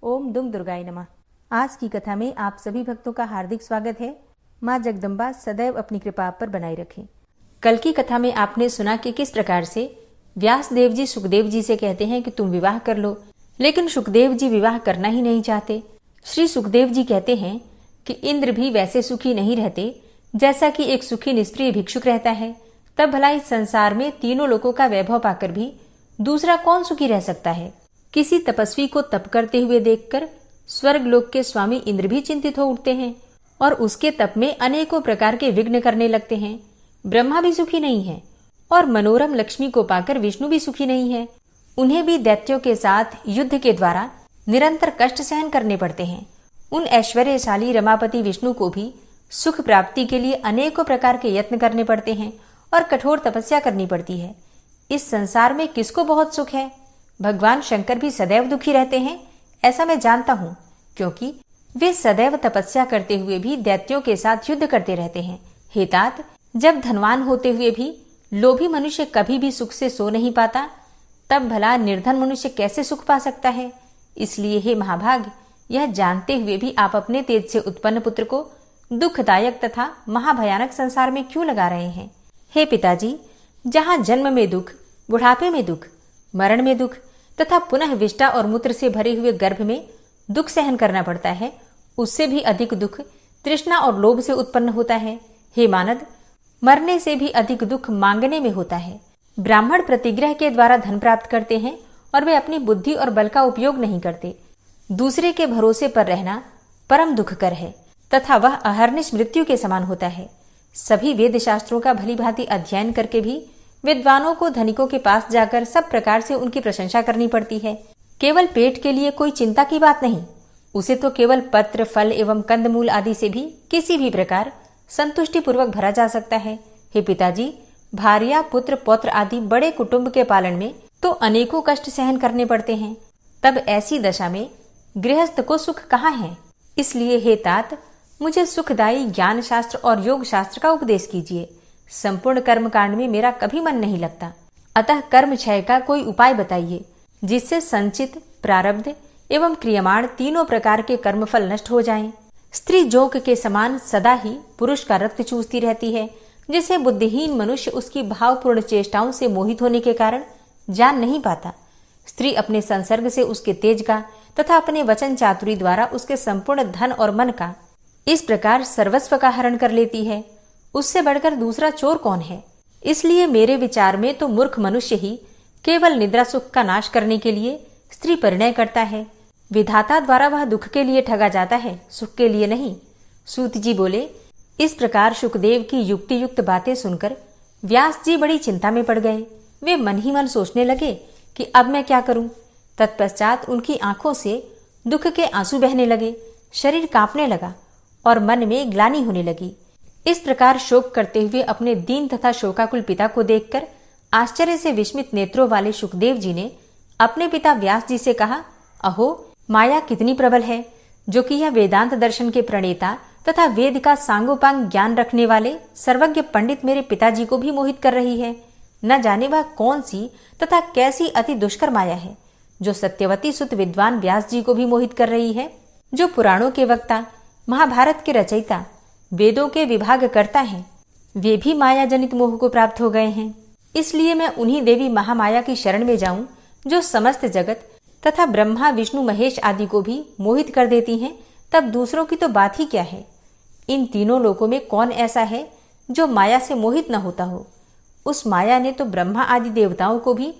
ओम दुम दुर्गाय नमः। आज की कथा में आप सभी भक्तों का हार्दिक स्वागत है। माँ जगदम्बा सदैव अपनी कृपा आप पर बनाए रखें। कल की कथा में आपने सुना कि किस प्रकार से व्यास देव जी सुखदेव जी से कहते हैं कि तुम विवाह कर लो, लेकिन सुखदेव जी विवाह करना ही नहीं चाहते। श्री सुखदेव जी कहते हैं कि इंद्र भी वैसे सुखी नहीं रहते जैसा कि एक सुखी निष्प्रिय भिक्षुक रहता है। तब भला इस संसार में तीनों लोगों का वैभव पाकर भी दूसरा कौन सुखी रह सकता है। किसी तपस्वी को तप करते हुए देखकर स्वर्ग लोक के स्वामी इंद्र भी चिंतित हो उठते हैं और उसके तप में अनेकों प्रकार के विघ्न करने लगते हैं। ब्रह्मा भी सुखी नहीं है और मनोरम लक्ष्मी को पाकर विष्णु भी सुखी नहीं है। उन्हें भी दैत्यों के साथ युद्ध के द्वारा निरंतर कष्ट सहन करने पड़ते हैं। उन ऐश्वर्यशाली रमापति विष्णु को भी सुख प्राप्ति के लिए अनेकों प्रकार के यत्न करने पड़ते हैं और कठोर तपस्या करनी पड़ती है। इस संसार में किसको बहुत सुख है? भगवान शंकर भी सदैव दुखी रहते हैं, ऐसा मैं जानता हूँ, क्योंकि वे सदैव तपस्या करते हुए भी दैत्यों के साथ युद्ध करते रहते हैं। हे तात, जब धनवान होते हुए भी लोभी मनुष्य कभी भी सुख से सो नहीं पाता, तब भला निर्धन मनुष्य कैसे सुख पा सकता है? इसलिए हे महाभाग, यह जानते हुए भी आप अपने तेज से उत्पन्न पुत्र को दुखदायक तथा महाभयानक संसार में क्यों लगा रहे हैं? हे पिताजी, जहाँ जन्म में दुख, बुढ़ापे में दुख, मरण में दुख तथा पुनः विष्टा और मूत्र से भरे हुए गर्भ में दुख सहन करना पड़ता है, उससे भी अधिक दुख तृष्णा और लोभ से उत्पन्न होता है। हे मानद, मरने से भी अधिक दुख मांगने में होता है। ब्राह्मण प्रतिग्रह के द्वारा धन प्राप्त करते हैं और वे अपनी बुद्धि और बल का उपयोग नहीं करते। दूसरे के भरोसे पर रहना परम दुखकर है तथा वह अहर्निश मृत्यु के समान होता है। सभी वेद शास्त्रों का भली भांति अध्ययन करके भी विद्वानों को धनिकों के पास जाकर सब प्रकार से उनकी प्रशंसा करनी पड़ती है। केवल पेट के लिए कोई चिंता की बात नहीं, उसे तो केवल पत्र फल एवं कंदमूल आदि से भी किसी भी प्रकार संतुष्टि पूर्वक भरा जा सकता है। हे पिताजी, भार्या पुत्र पौत्र आदि बड़े कुटुंब के पालन में तो अनेकों कष्ट सहन करने पड़ते हैं। तब ऐसी दशा में गृहस्थ को सुख कहाँ है? इसलिए हे तात, मुझे सुखदायी ज्ञान शास्त्र और योग शास्त्र का उपदेश कीजिए। संपूर्ण कर्म कांड में मेरा कभी मन नहीं लगता, अतः कर्म क्षय का कोई उपाय बताइए जिससे संचित, प्रारब्ध एवं क्रियमाण तीनों प्रकार के कर्मफल नष्ट हो जाएं। स्त्री जोंक के समान सदा ही पुरुष का रक्त चूसती रहती है, जिसे बुद्धिहीन मनुष्य उसकी भावपूर्ण चेष्टाओं से मोहित होने के कारण जान नहीं पाता। स्त्री अपने संसर्ग से उसके तेज का तथा अपने वचन चातुरी द्वारा उसके संपूर्ण धन और मन का इस प्रकार सर्वस्व का हरण कर लेती है। उससे बढ़कर दूसरा चोर कौन है? इसलिए मेरे विचार में तो मूर्ख मनुष्य ही केवल निद्रा सुख का नाश करने के लिए स्त्री परिणय करता है। विधाता द्वारा वह दुख के लिए ठगा जाता है, सुख के लिए नहीं। सूत जी बोले। इस प्रकार सुखदेव की युक्ति युक्त बातें सुनकर व्यास जी बड़ी चिंता में पड़ गए। वे मन ही मन सोचने लगे कि अब मैं क्या करूं। तत्पश्चात उनकी आंखों से दुख के आंसू बहने लगे, शरीर कांपने लगा और मन में ग्लानि होने लगी। इस प्रकार शोक करते हुए अपने दीन तथा शोकाकुल पिता को देखकर आश्चर्य से विस्मित नेत्रों वाले सुखदेव जी ने अपने पिता व्यास जी से कहा, अहो, माया कितनी प्रबल है, जो कि यह वेदांत दर्शन के प्रणेता तथा वेद का सांगोपांग ज्ञान रखने वाले सर्वज्ञ पंडित मेरे पिताजी को भी मोहित कर रही है। न जाने वह कौन सी तथा कैसी अति दुष्कर माया है, जो सत्यवती सुत विद्वान व्यास जी को भी मोहित कर रही है, जो पुराणों के वक्ता, महाभारत के रचयिता, वेदों के विभाग करता है। वे भी माया जनित मोह को प्राप्त हो गए हैं। इसलिए मैं उन्हीं देवी महामाया की शरण में जाऊं, जो समस्त जगत तथा ब्रह्मा विष्णु महेश आदि को भी मोहित कर देती हैं। तब दूसरों की तो बात ही क्या है। इन तीनों लोकों में कौन ऐसा है जो माया से मोहित न होता हो? उस माया ने तो ब्रह्मा आदि देवताओं को भी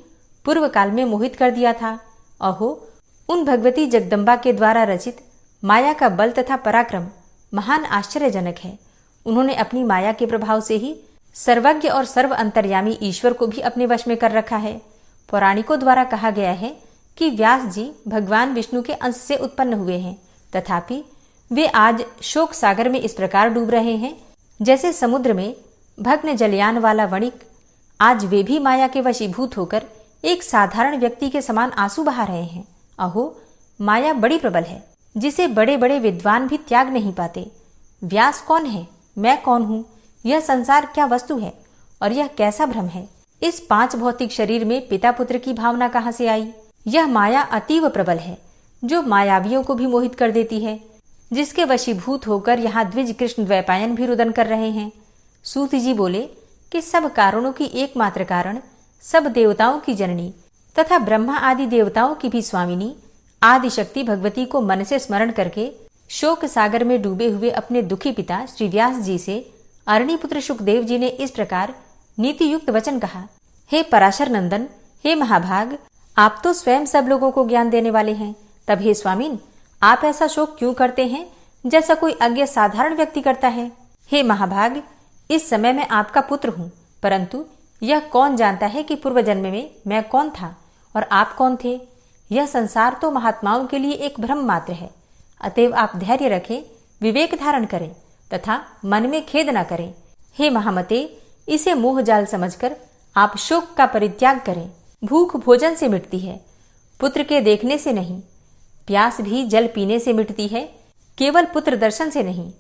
पूर्व काल में मोहित कर दिया था। अहो, उन भगवती जगदम्बा के द्वारा रचित माया का बल तथा पराक्रम महान आश्चर्यजनक है। उन्होंने अपनी माया के प्रभाव से ही सर्वज्ञ और सर्व अंतर्यामी ईश्वर को भी अपने वश में कर रखा है। पौराणिकों द्वारा कहा गया है कि व्यास जी भगवान विष्णु के अंश से उत्पन्न हुए हैं, तथापि वे आज शोक सागर में इस प्रकार डूब रहे हैं जैसे समुद्र में भग्न जलयान वाला वणिक। आज वे भी माया के वशीभूत होकर एक साधारण व्यक्ति के समान आंसू बहा रहे हैं। अहो, माया बड़ी प्रबल है, जिसे बड़े बड़े विद्वान भी त्याग नहीं पाते। व्यास कौन है? मैं कौन हूँ? यह संसार क्या वस्तु है और यह कैसा भ्रम है? इस 5 भौतिक शरीर में पिता पुत्र की भावना कहाँ से आई? यह माया अतीव प्रबल है, जो मायावियों को भी मोहित कर देती है, जिसके वशीभूत होकर यहाँ द्विज कृष्ण द्वैपायन भी रुदन कर रहे हैं। सूत जी बोले कि सब कारणों की एकमात्र कारण, सब देवताओं की जननी तथा ब्रह्मा आदि देवताओं की भी स्वामिनी आदिशक्ति भगवती को मन से स्मरण करके शोक सागर में डूबे हुए अपने दुखी पिता श्री व्यास जी से अरणीपुत्र शुकदेव जी ने इस प्रकार नीति युक्त वचन कहा। हे पराशर नंदन, हे महाभाग, आप तो स्वयं सब लोगों को ज्ञान देने वाले हैं, तब हे स्वामीन, आप ऐसा शोक क्यों करते हैं जैसा कोई अज्ञ साधारण व्यक्ति करता है। हे महाभाग, इस समय मैं आपका पुत्र हूँ, परंतु यह कौन जानता है कि पूर्व जन्म में मैं कौन था और आप कौन थे। यह संसार तो महात्माओं के लिए एक भ्रम मात्र है। अतएव आप धैर्य रखें, विवेक धारण करें तथा मन में खेद न करें। हे महामते, इसे मोह जाल समझकर आप शोक का परित्याग करें। भूख भोजन से मिटती है, पुत्र के देखने से नहीं। प्यास भी जल पीने से मिटती है, केवल पुत्र दर्शन से नहीं।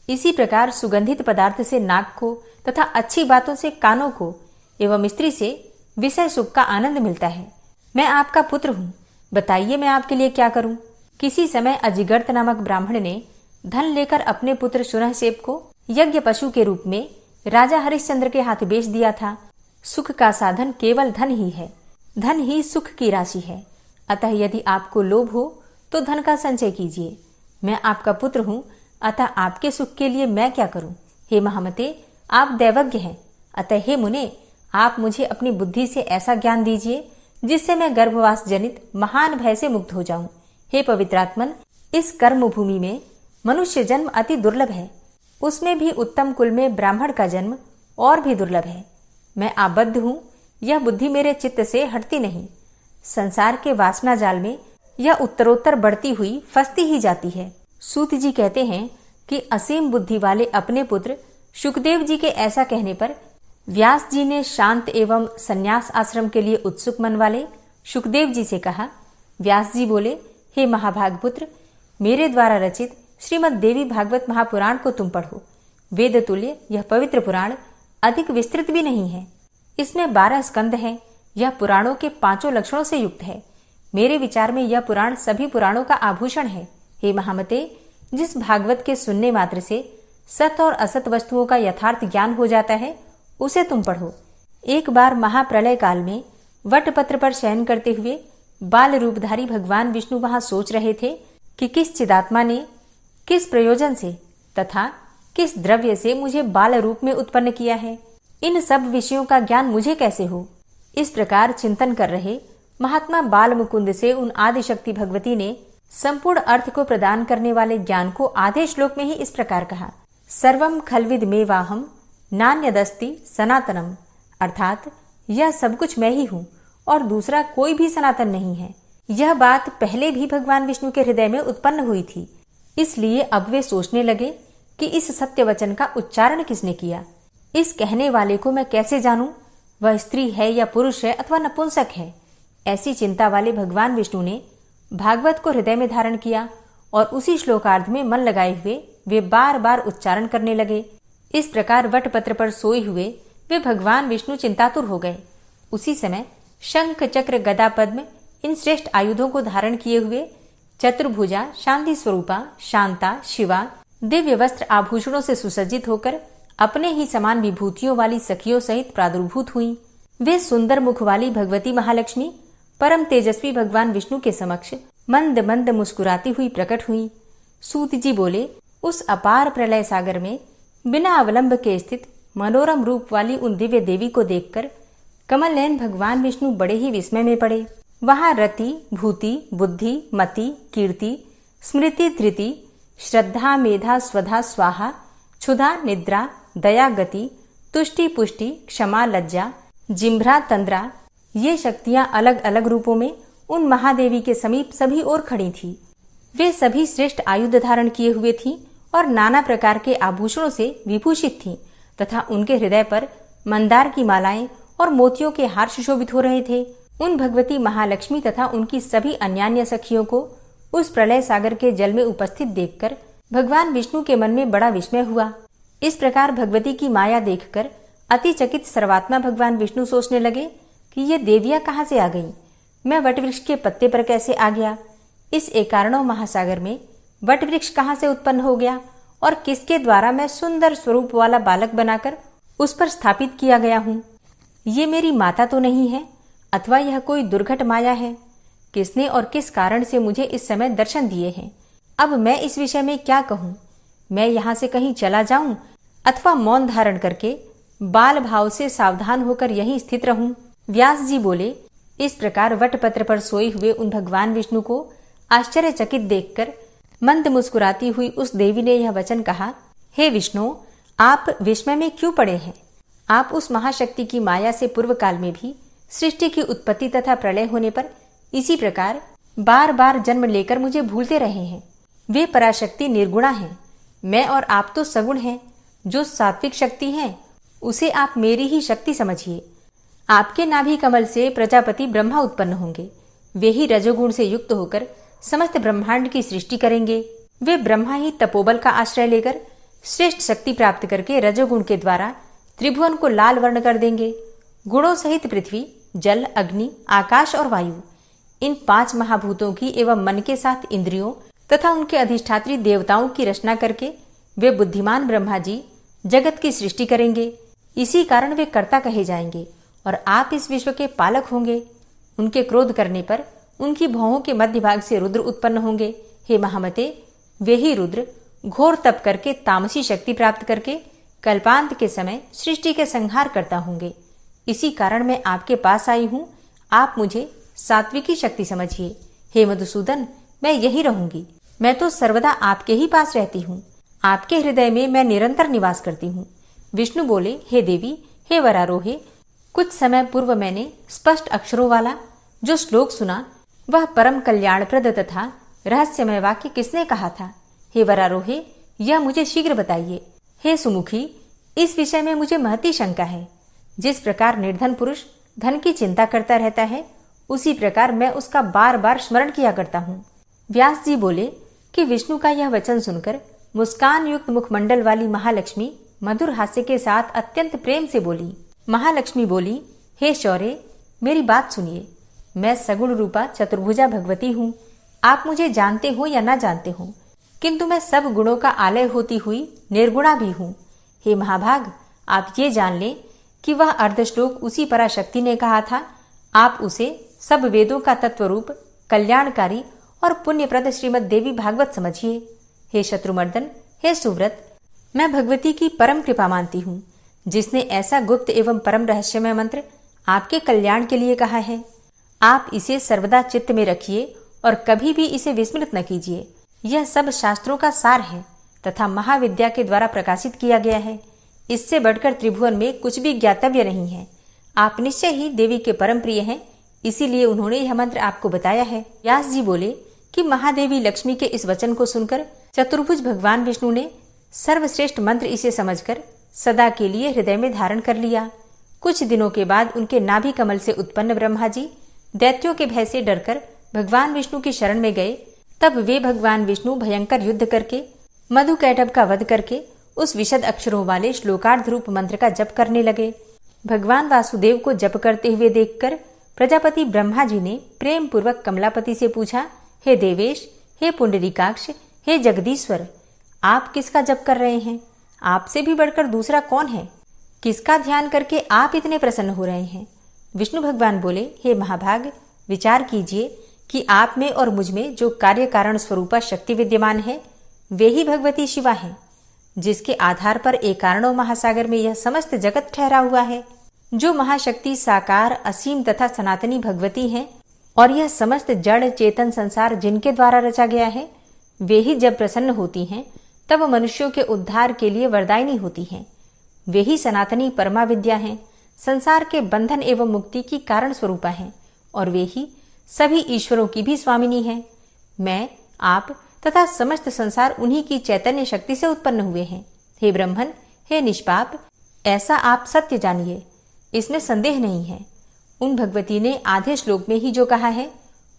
इसी प्रकार सुगंधित पदार्थ से नाक को तथा अच्छी बातों से कानों को एवं स्त्री से विषय सुख का आनंद मिलता है। मैं आपका पुत्र हूँ, बताइए मैं आपके लिए क्या करूं। किसी समय अजिगर्त नामक ब्राह्मण ने धन लेकर अपने पुत्र शुनहसेप को यज्ञ पशु के रूप में राजा हरिश्चंद्र के हाथ बेच दिया था। सुख का साधन केवल धन ही है, धन ही सुख की राशि है। अतः यदि आपको लोभ हो तो धन का संचय कीजिए। मैं आपका पुत्र हूँ, अतः आपके सुख के लिए मैं क्या करूं। हे महामते, आप दैवज्ञ हैं, अतः हे मुने, आप मुझे अपनी बुद्धि से ऐसा ज्ञान दीजिए जिससे मैं गर्भवास जनित महान भय से मुक्त हो जाऊं। हे पवित्रात्मन, इस कर्म भूमि में मनुष्य जन्म अति दुर्लभ है, उसमें भी उत्तम कुल में ब्राह्मण का जन्म और भी दुर्लभ है। मैं आबद्ध हूँ, यह बुद्धि मेरे चित्त से हटती नहीं। संसार के वासना जाल में यह उत्तरोत्तर बढ़ती हुई फंसती ही जाती है। सूत जी कहते हैं कि असीम बुद्धि वाले अपने पुत्र शुकदेव जी के ऐसा कहने पर व्यास जी ने शांत एवं संन्यास आश्रम के लिए उत्सुक मन वाले शुकदेव जी से कहा। व्यास जी बोले, हे महाभाग पुत्र, मेरे द्वारा रचित श्रीमद् देवी भागवत महापुराण को तुम पढ़ो। वेद तुल्य यह पवित्र पुराण अधिक विस्तृत भी नहीं है। इसमें 12 स्कंद हैं। यह पुराणों के 5 लक्षणों से युक्त है। मेरे विचार में यह पुराण सभी पुराणों का आभूषण है। हे महामते, जिस भागवत के सुनने मात्र से सत और असत वस्तुओं का यथार्थ ज्ञान हो जाता है, उसे तुम पढ़ो। एक बार महाप्रलय काल में वटपत्र पर शयन करते हुए बाल रूपधारी भगवान विष्णु वहां सोच रहे थे कि किस चिदात्मा ने किस प्रयोजन से तथा किस द्रव्य से मुझे बाल रूप में उत्पन्न किया है। इन सब विषयों का ज्ञान मुझे कैसे हो। इस प्रकार चिंतन कर रहे महात्मा बाल मुकुंद से उन आदिशक्ति भगवती ने संपूर्ण अर्थ को प्रदान करने वाले ज्ञान को आधे श्लोक में ही इस प्रकार कहा। सर्वम खलविद में वाहम नान्यदस्ति सनातनम, अर्थात यह सब कुछ मैं ही हूँ और दूसरा कोई भी सनातन नहीं है। यह बात पहले भी भगवान विष्णु के हृदय में उत्पन्न हुई थी, इसलिए अब वे सोचने लगे कि इस सत्य वचन का उच्चारण किसने किया। इस कहने वाले को मैं कैसे जानूं, वह स्त्री है या पुरुष है अथवा नपुंसक है। ऐसी चिंता वाले भगवान विष्णु ने भागवत को हृदय में धारण किया और उसी श्लोकार्ध में मन लगाए हुए वे बार बार उच्चारण करने लगे। इस प्रकार वटपत्र पर सोए हुए वे भगवान विष्णु चिंतातुर हो गए। उसी समय शंख चक्र गदा पद्म इन श्रेष्ठ आयुधों को धारण किए हुए चतुर्भुजा शांति स्वरूपा शांता शिवा दिव्य वस्त्र आभूषणों से सुसज्जित होकर अपने ही समान विभूतियों वाली सखियों सहित प्रादुर्भूत हुई। वे सुंदर मुख वाली भगवती महालक्ष्मी परम तेजस्वी भगवान विष्णु के समक्ष मंद मंद मुस्कुराती हुई प्रकट हुई। सूत जी बोले, उस अपार प्रलय सागर में बिना अवलंब के स्थित मनोरम रूप वाली उन दिव्य देवी को देखकर कमल नयन भगवान विष्णु बड़े ही विस्मय में पड़े। वहां रति भूति बुद्धि मति कीर्ति स्मृति धृति श्रद्धा मेधा स्वधा स्वाहा क्षुधा निद्रा दया गति तुष्टि पुष्टि क्षमा लज्जा जिम्भरा तंद्रा ये शक्तियां अलग अलग रूपों में उन महादेवी के समीप सभी ओर खड़ी थी। वे सभी श्रेष्ठ आयुध धारण किए हुए थीं और नाना प्रकार के आभूषणों से विभूषित थीं तथा उनके हृदय पर मंदार की मालाएं और मोतियों के हार सुशोभित हो रहे थे। उन भगवती महालक्ष्मी तथा उनकी सभी अन्यान्य सखियों को उस प्रलय सागर के जल में उपस्थित देखकर भगवान विष्णु के मन में बड़ा विस्मय हुआ। इस प्रकार भगवती की माया देखकर अतिचकित सर्वात्मा भगवान विष्णु सोचने लगे कि ये देवियां कहाँ से आ गईं? मैं वटवृक्ष के पत्ते पर कैसे आ गया? इस एकारणों महासागर में वट वृक्ष कहाँ से उत्पन्न हो गया और किसके द्वारा मैं सुंदर स्वरूप वाला बालक बनाकर उस पर स्थापित किया गया हूँ? ये मेरी माता तो नहीं है, अथवा यह कोई दुर्घट माया है? किसने और किस कारण से मुझे इस समय दर्शन दिए हैं? अब मैं इस विषय में क्या कहूँ? मैं यहाँ से कहीं चला जाऊं अथवा मौन धारण करके बाल भाव से सावधान होकर यहीं स्थित रहूं? व्यास जी बोले, इस प्रकार वटपत्र पर सोए हुए उन भगवान विष्णु को आश्चर्यचकित देखकर मंद मुस्कुराती हुई उस देवी ने यह वचन कहा, हे विष्णु, आप विस्मय में क्यों पड़े हैं? आप उस महाशक्ति की माया से पूर्व काल में भी सृष्टि की उत्पत्ति तथा प्रलय होने पर इसी प्रकार बार बार जन्म लेकर मुझे भूलते रहे हैं। वे पराशक्ति निर्गुणा हैं, मैं और आप तो सगुण हैं। जो सात्विक शक्ति है उसे आप मेरी ही शक्ति समझिए। आपके नाभि कमल से प्रजापति ब्रह्मा उत्पन्न होंगे। वे ही रजोगुण से युक्त होकर समस्त ब्रह्मांड की सृष्टि करेंगे। वे ब्रह्मा ही तपोबल का आश्रय लेकर श्रेष्ठ शक्ति प्राप्त करके रजोगुण के द्वारा त्रिभुवन को लाल वर्ण कर देंगे। गुणों सहित पृथ्वी, जल, अग्नि, आकाश और वायु, इन 5 महाभूतों की एवं मन के साथ इंद्रियों तथा उनके अधिष्ठात्री देवताओं की रचना करके वे बुद्धिमान ब्रह्मा जी जगत की सृष्टि करेंगे। इसी कारण वे कर्ता कहे जाएंगे और आप इस विश्व के पालक होंगे। उनके क्रोध करने पर उनकी भौहों के मध्य भाग से रुद्र उत्पन्न होंगे। हे महामते, वे ही रुद्र घोर तप करके तामसी शक्ति प्राप्त करके कल्पांत के समय सृष्टि के संहार करता होंगे। इसी कारण मैं आपके पास आई हूँ। आप मुझे सात्विकी शक्ति समझिए। हे मधुसूदन, मैं यही रहूंगी। मैं तो सर्वदा आपके ही पास रहती हूँ। आपके हृदय में मैं निरंतर निवास करती हूँ। विष्णु बोले, हे देवी, हे वरारोहे, कुछ समय पूर्व मैंने स्पष्ट अक्षरों वाला जो श्लोक सुना वह परम कल्याणप्रद तथा रहस्यमय वाक्य किसने कहा था? हे वरारोहे, यह मुझे शीघ्र बताइए। हे सुमुखी, इस विषय में मुझे महती शंका है। जिस प्रकार निर्धन पुरुष धन की चिंता करता रहता है, उसी प्रकार मैं उसका बार बार स्मरण किया करता हूँ। व्यास जी बोले कि विष्णु का यह वचन सुनकर मुस्कान युक्त मुखमंडल वाली महालक्ष्मी मधुर हास्य के साथ अत्यंत प्रेम से बोली। महालक्ष्मी बोली, हे शौर्य, मेरी बात सुनिए। मैं सगुण रूपा चतुर्भुजा भगवती हूँ। आप मुझे जानते हो या ना जानते हो, किंतु मैं सब गुणों का आलय होती हुई निर्गुणा भी हूँ। हे महाभाग, आप ये जान लें कि वह अर्धश्लोक उसी पराशक्ति ने कहा था। आप उसे सब वेदों का तत्वरूप कल्याणकारी और पुण्यप्रद श्रीमद देवी भागवत समझिए। हे शत्रुमर्दन, हे सुव्रत, मैं भगवती की परम कृपा मानती हूँ, जिसने ऐसा गुप्त एवं परम रहस्यमय मंत्र आपके कल्याण के लिए कहा है। आप इसे सर्वदा चित्त में रखिए और कभी भी इसे विस्मृत न कीजिए। यह सब शास्त्रों का सार है तथा महाविद्या के द्वारा प्रकाशित किया गया है। इससे बढ़कर त्रिभुवन में कुछ भी ज्ञातव्य नहीं है। आप निश्चय ही देवी के परम प्रिय हैं, इसीलिए उन्होंने यह मंत्र आपको बताया है। व्यास जी बोले कि महादेवी लक्ष्मी के इस वचन को सुनकर चतुर्भुज भगवान विष्णु ने सर्वश्रेष्ठ मंत्र इसे समझकर सदा के लिए हृदय में धारण कर लिया। कुछ दिनों के बाद उनके नाभि कमल से उत्पन्न ब्रह्मा जी दैत्यों के भय से डरकर भगवान विष्णु की शरण में गए। तब वे भगवान विष्णु भयंकर युद्ध करके मधु कैटभ का वध करके उस विशद अक्षरों वाले श्लोकार्ध रूप मंत्र का जप करने लगे। भगवान वासुदेव को जप करते हुए देखकर प्रजापति ब्रह्मा जी ने प्रेम पूर्वक कमलापति से पूछा, हे देवेश, हे पुंडरीकाक्ष, हे जगदीश्वर, आप किसका जप कर रहे हैं? आपसे भी बढ़कर दूसरा कौन है? किसका ध्यान करके आप इतने प्रसन्न हो रहे हैं? विष्णु भगवान बोले, हे महाभाग, विचार कीजिए कि आप में और मुझ में जो कार्य कारण स्वरूपा शक्ति विद्यमान है, वे ही भगवती शिवा हैं, जिसके आधार पर एकारणों महासागर में यह समस्त जगत ठहरा हुआ है। जो महाशक्ति साकार, असीम तथा सनातनी भगवती हैं और यह समस्त जड़ चेतन संसार जिनके द्वारा रचा गया है, वे ही जब प्रसन्न होती हैं तब मनुष्यों के उद्धार के लिए वरदायिनी होती हैं। वे ही सनातनी परमा विद्या हैं, संसार के बंधन एवं मुक्ति की कारण स्वरूपा हैं और वे ही सभी ईश्वरों की भी स्वामिनी हैं। मैं, आप तथा समस्त संसार उन्हीं की चैतन्य शक्ति से उत्पन्न हुए हैं। हे ब्रह्मन, हे निष्पाप, ऐसा आप सत्य जानिए, इसमें संदेह नहीं है। उन भगवती ने आधे श्लोक में ही जो कहा है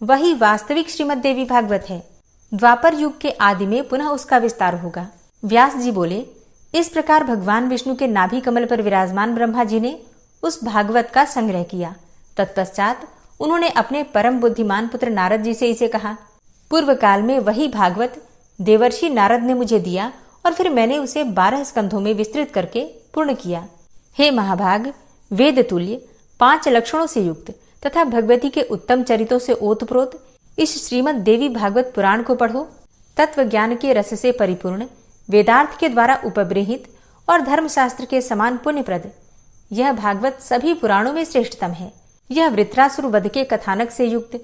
वही वास्तविक श्रीमद देवी भागवत है। द्वापर युग के आदि में पुनः उसका विस्तार होगा। व्यास जी बोले, इस प्रकार भगवान विष्णु के नाभि कमल पर विराजमान ब्रह्मा जी ने उस भागवत का संग्रह किया। तत्पश्चात उन्होंने अपने परम बुद्धिमान पुत्र नारद जी से इसे कहा। पूर्व काल में वही भागवत देवर्षि नारद ने मुझे दिया और फिर मैंने उसे 12 स्कंधों में विस्तृत करके पूर्ण किया। हे महाभाग, वेद तुल्य 5 लक्षणों से युक्त तथा भगवती के उत्तम चरितों से ओतप्रोत इस श्रीमद् देवी भागवत पुराण को पढ़ो। तत्व ज्ञान के रस से परिपूर्ण, वेदार्थ के द्वारा उपबृहित और धर्मशास्त्र के समान पुण्यप्रद यह भागवत सभी पुराणों में श्रेष्ठतम है। यह वृत्रासुर वध के कथानक से युक्त,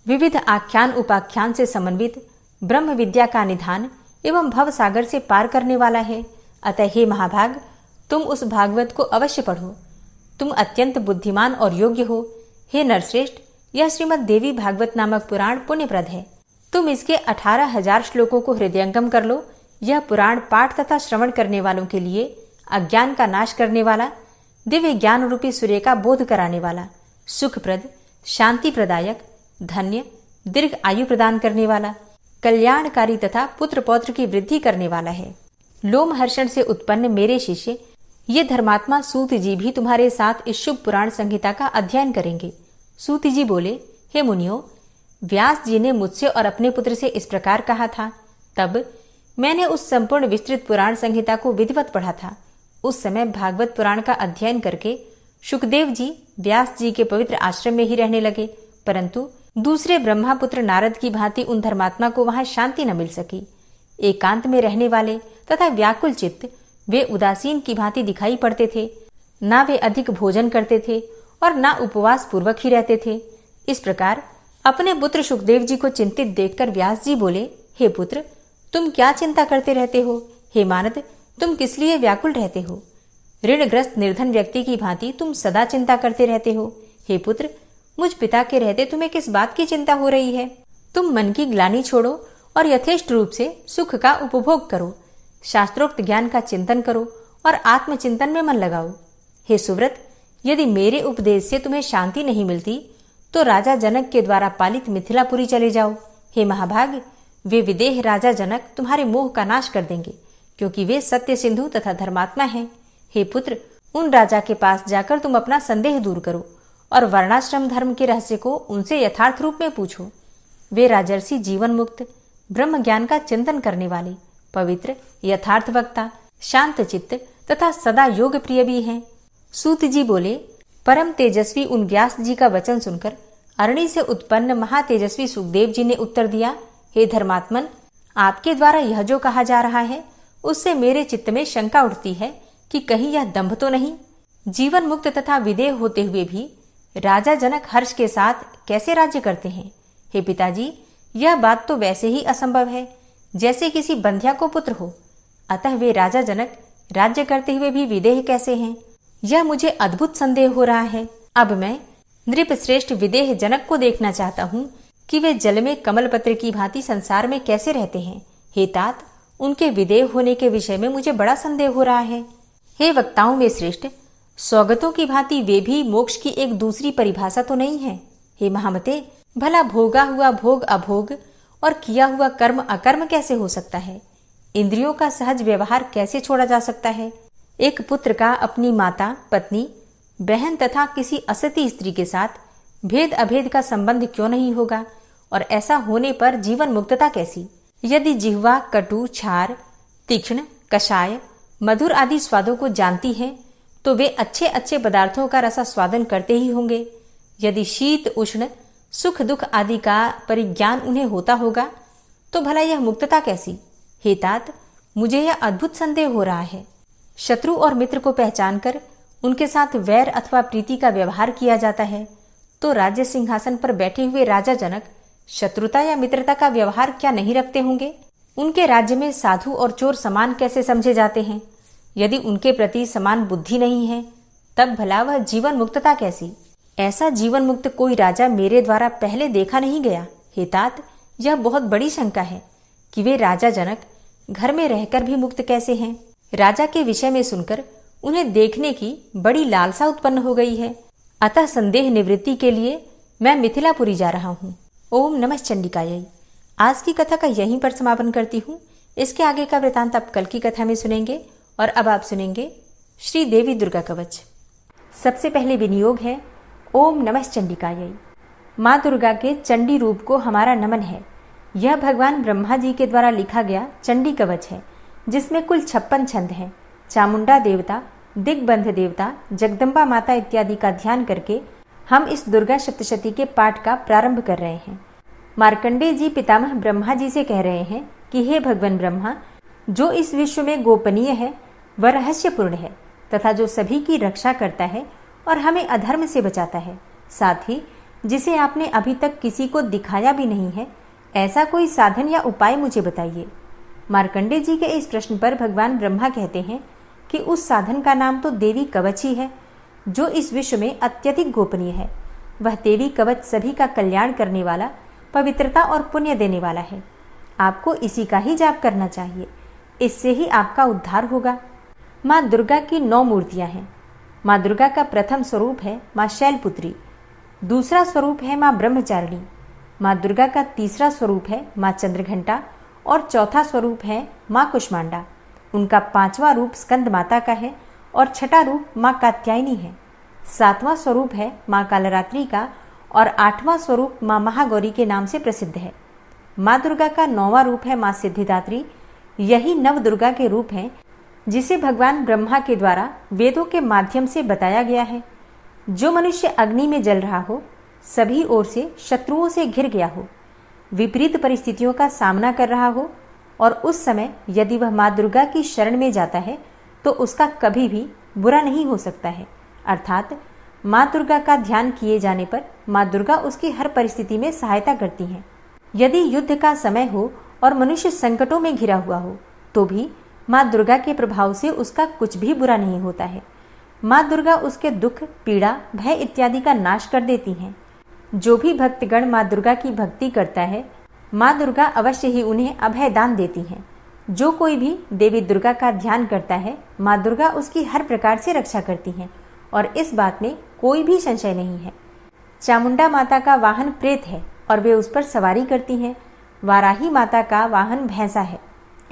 विविध आख्यान उपाख्यान से समन्वित, ब्रह्म विद्या का निधान एवं भव सागर से पार करने वाला है। अतः हे महाभाग, तुम उस भागवत को अवश्य पढ़ो। तुम अत्यंत बुद्धिमान और योग्य हो। हे नरश्रेष्ठ, यह श्रीमद् देवी भागवत नामक पुराण पुण्यप्रद है। तुम इसके 18,000 श्लोकों को हृदयंगम कर लो। यह पुराण पाठ तथा श्रवण करने वालों के लिए अज्ञान का नाश करने वाला, दिव्य ज्ञान रूपी सूर्य का बोध कराने वाला, सुखप्रद, शांति प्रदायक, धन्य, दीर्घ आयु प्रदान करने वाला, कल्याणकारी तथा पुत्र पौत्र की वृद्धि करने वाला है। लोमहर्षण से उत्पन्न मेरे शिष्य ये धर्मात्मा सूत जी भी तुम्हारे साथ इस शुभ पुराण संहिता का अध्ययन करेंगे। सूत जी बोले, हे मुनियों, व्यास जी ने मुझसे और अपने पुत्र से इस प्रकार कहा था। तब मैंने उस संपूर्ण विस्तृत पुराण संहिता को विधिवत पढ़ा था। उस समय भागवत पुराण का अध्ययन करके शुकदेव जी व्यास जी के पवित्र आश्रम में ही रहने लगे, परंतु दूसरे ब्रह्मापुत्र नारद की भांति उन धर्मात्मा को वहां शांति न मिल सकी। एकांत में रहने वाले तथा व्याकुल चित्त वे उदासीन की भांति दिखाई पड़ते थे। ना वे अधिक भोजन करते थे और ना उपवास पूर्वक ही रहते थे। इस प्रकार अपने पुत्र शुकदेव जी को चिंतित देखकर व्यास जी बोले, हे पुत्र, तुम क्या चिंता करते रहते हो? हे मानद, तुम किस लिए व्याकुल रहते हो? ऋणग्रस्त निर्धन व्यक्ति की भांति तुम सदा चिंता करते रहते हो। हे पुत्र, मुझ पिता के रहते तुम्हें किस बात की चिंता हो रही है? तुम मन की ग्लानि छोड़ो और यथेष्ट रूप से सुख का उपभोग करो। शास्त्रोक्त ज्ञान का चिंतन करो और आत्मचिंतन में मन लगाओ। हे सुव्रत, यदि मेरे उपदेश से तुम्हें शांति नहीं मिलती तो राजा जनक के द्वारा पालित मिथिलापुरी चले जाओ। हे महाभाग, वे विदेह राजा जनक तुम्हारे मोह का नाश कर देंगे, क्योंकि वे सत्य सिंधु तथा धर्मात्मा हैं। हे पुत्र, उन राजा के पास जाकर तुम अपना संदेह दूर करो और वर्णाश्रम धर्म के रहस्य को उनसे यथार्थ रूप में पूछो। वे राजर्षि जीवन मुक्त, ब्रह्म ज्ञान का चिंतन करने वाले, पवित्र, यथार्थ वक्ता, शांत चित्त तथा सदा योग प्रिय भी हैं। सूत जी बोले, परम तेजस्वी उन व्यास जी का वचन सुनकर अरणि से उत्पन्न महातेजस्वी सुखदेव जी ने उत्तर दिया, हे धर्मात्मन, आपके द्वारा यह जो कहा जा रहा है उससे मेरे चित्त में शंका उठती है कि कहीं यह दंभ तो नहीं। जीवन मुक्त तथा विदेह होते हुए भी राजा जनक हर्ष के साथ कैसे राज्य करते हैं? हे पिताजी, यह बात तो वैसे ही असंभव है जैसे किसी बंध्या को पुत्र हो। अतः वे राजा जनक राज्य करते हुए भी विदेह कैसे हैं? यह मुझे अद्भुत संदेह हो रहा है। अब मैं नृप श्रेष्ठ विदेह जनक को देखना चाहता हूँ कि वे जल में कमल पत्र की भांति संसार में कैसे रहते हैं। हे तात, उनके विदेह होने के विषय में मुझे बड़ा संदेह हो रहा है। हे वक्ताओं में श्रेष्ठ, सौगतों की भांति वे भी मोक्ष की एक दूसरी परिभाषा तो नहीं है। हे महामते, भला भोगा हुआ भोग अभोग और किया हुआ कर्म अकर्म कैसे हो सकता है? इंद्रियों का सहज व्यवहार कैसे छोड़ा जा सकता है? एक पुत्र का अपनी माता, पत्नी, बहन तथा किसी असती स्त्री के साथ भेद अभेद का संबंध क्यों नहीं होगा? और ऐसा होने पर जीवन मुक्तता कैसी? यदि जिह्वा कटु, छार, तीक्ष्ण, कषाय, मधुर आदि स्वादों को जानती है तो वे अच्छे अच्छे पदार्थों का रसा स्वादन करते ही होंगे। यदि शीत उष्ण, सुख दुख आदि का परिज्ञान उन्हें होता होगा तो भला यह मुक्तता कैसी? हे तात, मुझे यह अद्भुत संदेह हो रहा है। शत्रु और मित्र को पहचान कर उनके साथ वैर अथवा प्रीति का व्यवहार किया जाता है, तो राज्य सिंहासन पर बैठे हुए राजा जनक शत्रुता या मित्रता का व्यवहार क्या नहीं रखते होंगे? उनके राज्य में साधु और चोर समान कैसे समझे जाते हैं? यदि उनके प्रति समान बुद्धि नहीं है तब भला वह जीवन मुक्तता कैसी? ऐसा जीवन मुक्त कोई राजा मेरे द्वारा पहले देखा नहीं गया। हे तात, यह बहुत बड़ी शंका है कि वे राजा जनक घर में रहकर भी मुक्त कैसे हैं? राजा के विषय में सुनकर उन्हें देखने की बड़ी लालसा उत्पन्न हो गई है। अतः संदेह निवृत्ति के लिए मैं मिथिलापुरी जा रहा हूँ। ओम नमः चंडिकायै। आज की कथा का यहीं पर समापन करती हूँ। इसके आगे का वृतांत आप कल की कथा में सुनेंगे। और अब आप सुनेंगे श्री देवी दुर्गा कवच। सबसे पहले विनियोग है ओम नमः चंडिकायै। माँ दुर्गा के चंडी रूप को हमारा नमन है। यह भगवान ब्रह्मा जी के द्वारा लिखा गया चंडी कवच है, जिसमें कुल 56 छंद हैं। चामुंडा देवता, दिग्बंध देवता, जगदम्बा माता इत्यादि का ध्यान करके हम इस दुर्गा सप्तशती के पाठ का प्रारंभ कर रहे हैं। मार्कंडेय जी पितामह ब्रह्मा जी से कह रहे हैं कि हे भगवान ब्रह्मा, जो इस विश्व में गोपनीय है वह रहस्यपूर्ण है तथा जो सभी की रक्षा करता है और हमें अधर्म से बचाता है, साथ ही जिसे आपने अभी तक किसी को दिखाया भी नहीं है, ऐसा कोई साधन या उपाय मुझे बताइए। मार्कंडेय जी के इस प्रश्न पर भगवान ब्रह्मा कहते हैं कि उस साधन का नाम तो देवी कवच ही है, जो इस विश्व में अत्यधिक गोपनीय है। वह देवी कवच सभी का कल्याण करने वाला, पवित्रता और पुण्य देने वाला है। आपको इसी का ही जाप करना चाहिए, इससे ही आपका उद्धार होगा। माँ दुर्गा की 9 मूर्तियां हैं। माँ दुर्गा का प्रथम स्वरूप है माँ शैलपुत्री, दूसरा स्वरूप है माँ ब्रह्मचारिणी, माँ दुर्गा का तीसरा स्वरूप है माँ चंद्रघंटा और चौथा स्वरूप है माँ कुष्मांडा। उनका 5वां रूप स्कंद माता का है और छठा रूप माँ कात्यायनी है। 7वां स्वरूप है माँ कालरात्रि का और 8वां स्वरूप माँ महागौरी के नाम से प्रसिद्ध है। माँ दुर्गा का 9वां रूप है माँ सिद्धिदात्री। यही नव दुर्गा के रूप हैं जिसे भगवान ब्रह्मा के द्वारा वेदों के माध्यम से बताया गया है। जो मनुष्य अग्नि में जल रहा हो, सभी ओर से शत्रुओं से घिर गया हो, विपरीत परिस्थितियों का सामना कर रहा हो और उस समय यदि वह माँ दुर्गा की शरण में जाता है तो उसका कभी भी बुरा नहीं हो सकता है। अर्थात माँ दुर्गा का ध्यान किए जाने पर माँ दुर्गा उसकी हर परिस्थिति में सहायता करती हैं। यदि युद्ध का समय हो और मनुष्य संकटों में घिरा हुआ हो तो भी माँ दुर्गा के प्रभाव से उसका कुछ भी बुरा नहीं होता है। माँ दुर्गा उसके दुख, पीड़ा, भय इत्यादि का नाश कर देती हैं। जो भी भक्तगण माँ दुर्गा की भक्ति करता है, माँ दुर्गा अवश्य ही उन्हें अभय दान देती हैं। जो कोई भी देवी दुर्गा का ध्यान करता है, माँ दुर्गा उसकी हर प्रकार से रक्षा करती हैं और इस बात में कोई भी संशय नहीं है। चामुंडा माता का वाहन प्रेत है और वे उस पर सवारी करती हैं। वाराही माता का वाहन भैंसा है।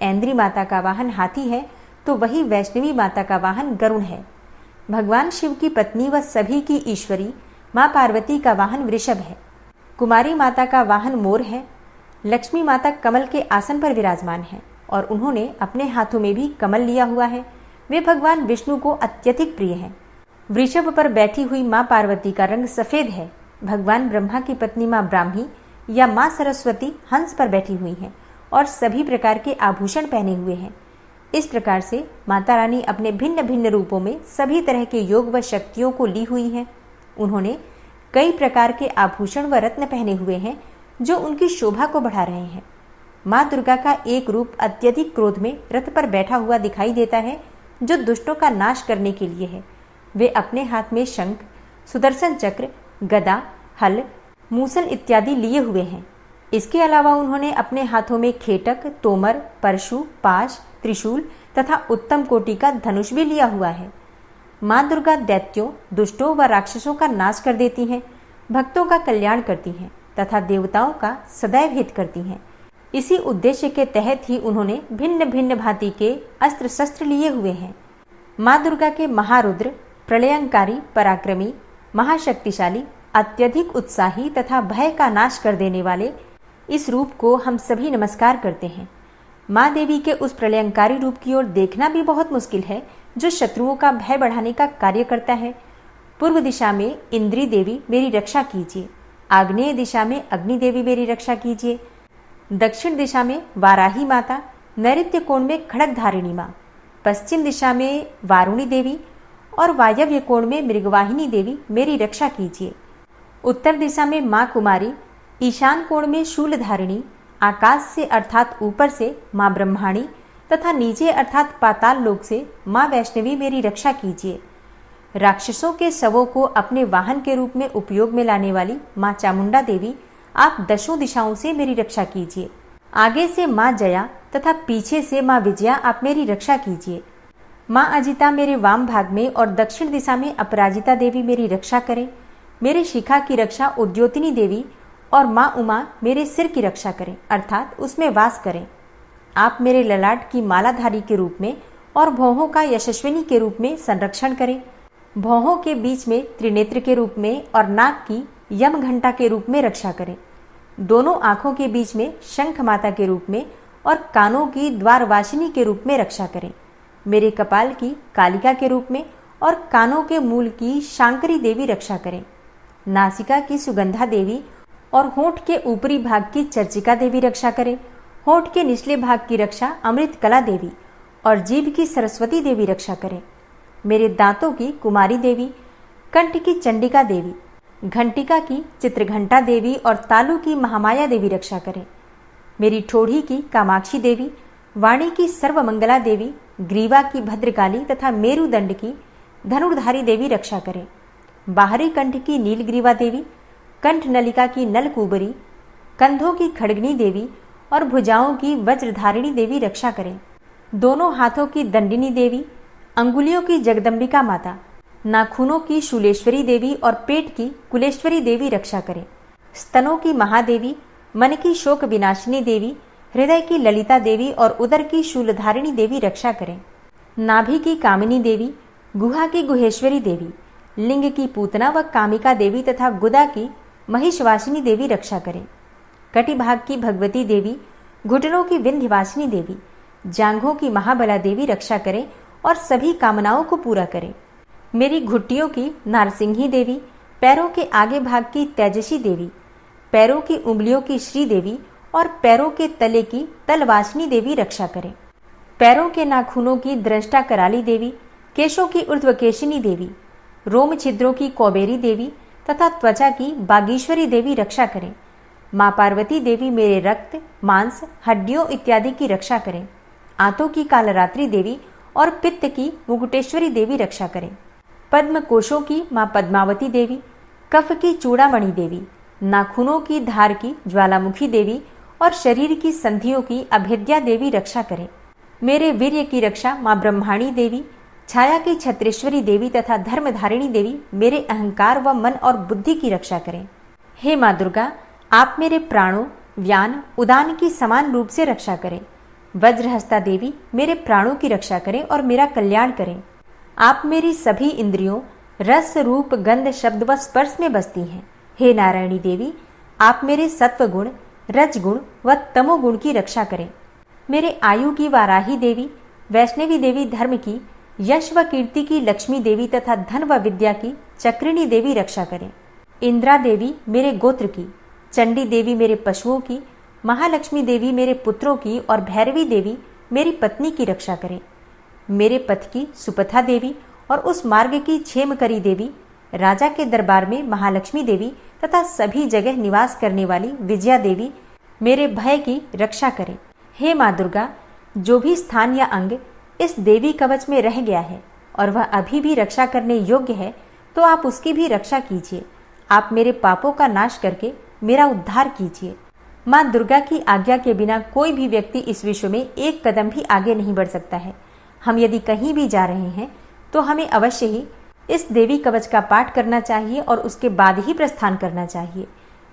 ऐन्द्री माता का वाहन हाथी है तो वही वैष्णवी माता का वाहन गरुड़ है। भगवान शिव की पत्नी व सभी की ईश्वरी माँ पार्वती का वाहन वृषभ है। कुमारी माता का वाहन मोर है। लक्ष्मी माता कमल के आसन पर विराजमान है और उन्होंने अपने हाथों में भी कमल लिया हुआ है। वे भगवान विष्णु को अत्यधिक प्रिय हैं। वृषभ पर बैठी हुई माँ पार्वती का रंग सफेद है। भगवान ब्रह्मा की पत्नी माँ ब्राह्मी या माँ सरस्वती हंस पर बैठी हुई हैं और सभी प्रकार के आभूषण पहने हुए हैं। इस प्रकार से माता रानी अपने भिन्न भिन्न रूपों में सभी तरह के योग व शक्तियों को ली हुई हैं। उन्होंने कई प्रकार के आभूषण व रत्न पहने हुए हैं जो उनकी शोभा को बढ़ा रहे हैं। माँ दुर्गा का एक रूप अत्यधिक क्रोध में रथ पर बैठा हुआ दिखाई देता है, जो दुष्टों का नाश करने के लिए है। वे अपने हाथ में शंख, सुदर्शन चक्र, गदा, हल, मूसल इत्यादि लिए हुए हैं। इसके अलावा उन्होंने अपने हाथों में खेटक, तोमर, परशु, पाश, त्रिशूल तथा उत्तम कोटि का धनुष भी लिया हुआ है। माँ दुर्गा दैत्यों, दुष्टों व राक्षसों का नाश कर देती हैं, भक्तों का कल्याण करती हैं तथा देवताओं का सदैव हित करती हैं। इसी उद्देश्य के तहत ही उन्होंने भिन्न भिन्न भांति के अस्त्र शस्त्र लिए हुए हैं। माँ दुर्गा के महारुद्र, प्रलयंकारी, पराक्रमी, महाशक्तिशाली, अत्यधिक उत्साही तथा भय का नाश कर देने वाले इस रूप को हम सभी नमस्कार करते हैं। माँ देवी के उस प्रलयंकारी रूप की ओर देखना भी बहुत मुश्किल है, जो शत्रुओं का भय बढ़ाने का कार्य करता है। पूर्व दिशा में इंद्री देवी मेरी रक्षा कीजिए, आग्नेय दिशा में अग्नि देवी मेरी रक्षा कीजिए, दक्षिण दिशा में वाराही माता, नैऋत्य कोण में खड़ग धारिणी माँ, पश्चिम दिशा में वारुणी देवी और वायव्य कोण में मृगवाहिनी देवी मेरी रक्षा कीजिए। उत्तर दिशा में माँ कुमारी, ईशान कोण में शूलधारिणी, आकाश से अर्थात ऊपर से माँ ब्रह्माणी तथा नीचे अर्थात पाताल लोक से माँ वैष्णवी मेरी रक्षा कीजिए। राक्षसों के शवों को अपने वाहन के रूप में उपयोग में लाने वाली माँ चामुंडा देवी, आप दशों दिशाओं से मेरी रक्षा कीजिए। आगे से माँ जया तथा पीछे से माँ विजया आप मेरी रक्षा कीजिए। माँ अजिता मेरे वाम भाग में और दक्षिण दिशा में अपराजिता देवी मेरी रक्षा करें। मेरे शिखा की रक्षा उद्योतिनी देवी और माँ उमा मेरे सिर की रक्षा करें, अर्थात उसमें वास करें। आप मेरे ललाट की मालाधारी के रूप में और भौहों का यशस्विनी के रूप में संरक्षण करें। भौहों के बीच में त्रिनेत्र के रूप में और नाक की यम घंटा के रूप में रक्षा करें। दोनों आंखों के बीच में शंख माता के रूप में और कानों की द्वारवासिनी के रूप में रक्षा करें। मेरे कपाल की कालिका के रूप में और कानों के मूल की शांकरी देवी रक्षा करें। नासिका की सुगंधा देवी और होंठ के ऊपरी भाग की चर्चिका देवी रक्षा करें। होंठ के निचले भाग की रक्षा अमृत कला देवी और जीभ की सरस्वती देवी रक्षा करें। मेरे दांतों की कुमारी देवी, कंठ की चंडिका देवी, घंटिका की चित्रघंटा देवी और तालु की महामाया देवी रक्षा करें। मेरी ठोड़ी की कामाक्षी देवी, वाणी की सर्वमंगला देवी, ग्रीवा की भद्रकाली तथा मेरुदंड की धनुर्धारी देवी रक्षा करें। बाहरी कंठ की नीलग्रीवा देवी, कंठ नलिका की नलकूबरी, कंधों की खड़गनी देवी और भुजाओं की वज्रधारिणी देवी रक्षा करें। दोनों हाथों की दंडिनी देवी, अंगुलियों की जगदम्बिका माता, नाखूनों की शूलेश्वरी देवी और पेट की कुलेश्वरी देवी रक्षा करें। स्तनों की महादेवी, मन की शोक विनाशिनी देवी, हृदय की ललिता देवी और उदर की शूलधारिणी देवी रक्षा करें। नाभि की कामिनी देवी, गुहा की गुहेश्वरी देवी, लिंग की पूतना व कामिका देवी तथा गुदा की महिषवासिनी देवी रक्षा करें। कटिभाग की भगवती देवी, घुटनों की विंध्यवासिनी देवी, जांघों की महाबला देवी रक्षा करें और सभी कामनाओं को पूरा करें। मेरी घुट्टियों की नारसिंही देवी, पैरों के आगे भाग की तेजसी देवी, पैरों की उंगलियों की श्री देवी और पैरों के तले की तलवासिनी देवी रक्षा करें। पैरों के नाखूनों की दृष्टा कराली देवी, केशों की ऊर्ध्वकेशिनी देवी, रोम छिद्रों की कौबेरी देवी तथा त्वचा की बागीश्वरी देवी रक्षा करें। माँ पार्वती देवी मेरे रक्त, मांस, हड्डियों इत्यादि की रक्षा करें। आंतों की कालरात्रि देवी और पित्त की मुकुटेश्वरी देवी रक्षा करें। पद्म कोशों की माँ पद्मावती देवी, कफ की चूड़ामणि देवी, नाखूनों की धार की ज्वालामुखी देवी और शरीर की संधियों की अभेद्या देवी रक्षा करें। मेरे वीर्य की रक्षा माँ ब्रह्माणी देवी, छाया की छत्रेश्वरी देवी तथा धर्मधारिणी देवी मेरे अहंकार व मन और बुद्धि की रक्षा करें। हे माँ दुर्गा, आप मेरे प्राणों, व्यान, उदान की समान रूप से रक्षा करें। वज्रहस्ता देवी मेरे प्राणों की रक्षा करें और मेरा कल्याण करें। आप मेरी सभी इंद्रियों, रस, रूप, गंध, शब्द व स्पर्श में बसती हैं। हे नारायणी देवी, आप मेरे सत्व गुण, रज गुण व तमोगुण की रक्षा करें। मेरे आयु की वाराही देवी, वैष्णवी देवी धर्म की, यश व कीर्ति की लक्ष्मी देवी तथा धन व विद्या की चक्रिणी देवी रक्षा करें। इंद्रा देवी मेरे गोत्र की, चंडी देवी मेरे पशुओं की, महालक्ष्मी देवी मेरे पुत्रों की और भैरवी देवी मेरी पत्नी की रक्षा करें। मेरे पथ की सुपथा देवी और उस मार्ग की क्षेमकरी देवी, राजा के दरबार में महालक्ष्मी देवी तथा सभी जगह निवास करने वाली विजया देवी मेरे भय की रक्षा करें। हे माँ दुर्गा, जो भी स्थान या अंग इस देवी कवच में रह गया है और वह अभी भी रक्षा करने योग्य है, तो आप उसकी भी रक्षा कीजिए। आप मेरे पापों का नाश करके मेरा उद्धार कीजिए। माँ दुर्गा की आज्ञा के बिना कोई भी व्यक्ति इस विश्व में एक कदम भी आगे नहीं बढ़ सकता है। हम यदि कहीं भी जा रहे हैं तो हमें अवश्य ही इस देवी कवच का पाठ करना चाहिए और उसके बाद ही प्रस्थान करना चाहिए।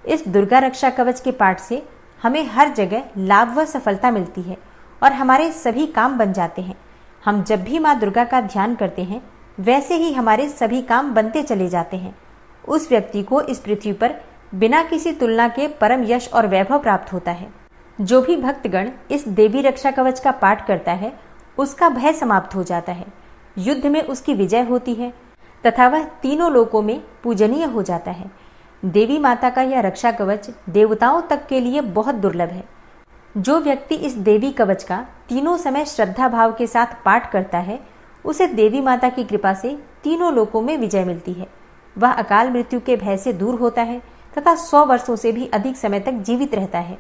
इस दुर्गा रक्षा कवच के पाठ से हमें हर जगह लाभ व सफलता मिलती है और हमारे सभी काम बन जाते हैं। हम जब भी माँ दुर्गा का ध्यान करते हैं, वैसे ही हमारे सभी काम बनते चले जाते हैं। उस व्यक्ति को इस पृथ्वी पर बिना किसी तुलना के परम यश और वैभव प्राप्त होता है। जो भी भक्तगण इस देवी रक्षा कवच का पाठ करता है, उसका भय समाप्त हो जाता है, युद्ध में उसकी विजय होती है तथा वह तीनों लोकों में पूजनीय हो जाता है। देवी माता का यह रक्षा कवच देवताओं तक के लिए बहुत दुर्लभ है। जो व्यक्ति इस देवी कवच का तीनों समय श्रद्धा भाव के साथ पाठ करता है, उसे देवी माता की कृपा से तीनों लोकों में विजय मिलती है। वह अकाल मृत्यु के भय से दूर होता है तथा 100 वर्षों से भी अधिक समय तक जीवित रहता है।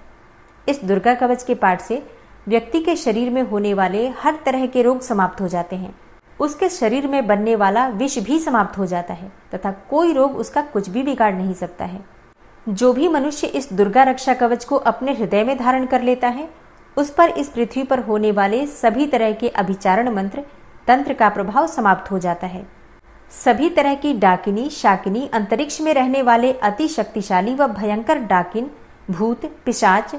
इस दुर्गा कवच के पाठ से व्यक्ति के शरीर में होने वाले हर तरह के रोग समाप्त हो जाते हैं। उसके शरीर में बनने वाला विष भी समाप्त हो जाता है तथा कोई रोग उसका कुछ भी बिगाड़ नहीं सकता है। जो भी मनुष्य इस दुर्गा रक्षा कवच को अपने हृदय में धारण कर लेता है, उस पर इस पृथ्वी पर होने वाले सभी तरह के अभिचारण मंत्र, तंत्र का प्रभाव समाप्त हो जाता है। सभी तरह की डाकिनी, शाकिनी, अंतरिक्ष में रहने वाले अति शक्तिशाली व भयंकर डाकिन, भूत, पिशाच,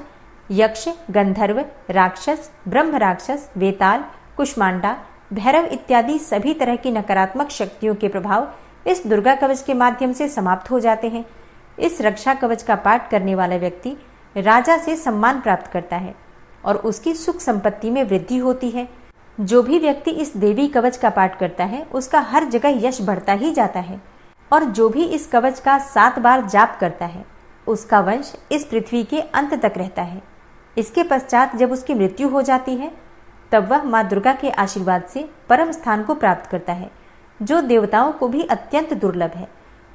यक्ष, गंधर्व, राक्षस, ब्रह्म राक्षस, वेताल, कुष्मांडा, भैरव इत्यादि सभी तरह की नकारात्मक शक्तियों के प्रभाव इस दुर्गा कवच के माध्यम से समाप्त हो जाते हैं। इस रक्षा कवच का पाठ करने वाला व्यक्ति राजा से सम्मान प्राप्त करता है और उसकी सुख संपत्ति में वृद्धि होती है। जो भी व्यक्ति इस देवी कवच का पाठ करता है उसका हर जगह यश बढ़ता ही जाता है और जो भी इस कवच का 7 बार जाप करता है उसका वंश इस पृथ्वी के अंत तक रहता है। इसके पश्चात जब उसकी मृत्यु हो जाती है तब वह माँ दुर्गा के आशीर्वाद से परम स्थान को प्राप्त करता है, जो देवताओं को भी अत्यंत दुर्लभ है।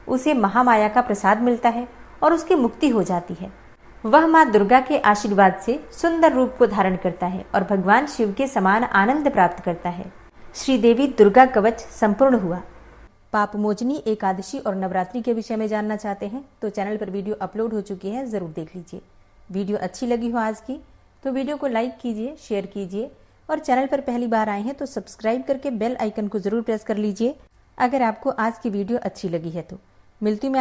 उसे महामाया का प्रसाद मिलता है और उसकी मुक्ति हो जाती है। वह माँ दुर्गा के आशीर्वाद से सुंदर रूप को धारण करता है और भगवान शिव के समान आनंद प्राप्त करता है। श्री देवी दुर्गा कवच संपूर्ण हुआ। पापमोचनी एकादशी और नवरात्रि के विषय में जानना चाहते हैं तो चैनल पर वीडियो अपलोड हो चुकी है, जरूर देख लीजिए। वीडियो अच्छी लगी हो आज की तो वीडियो को लाइक कीजिए, शेयर कीजिए और चैनल पर पहली बार आए हैं तो सब्सक्राइब करके बेल आइकन को जरूर प्रेस कर लीजिए। अगर आपको आज की वीडियो अच्छी लगी है तो मिलती हूं मैं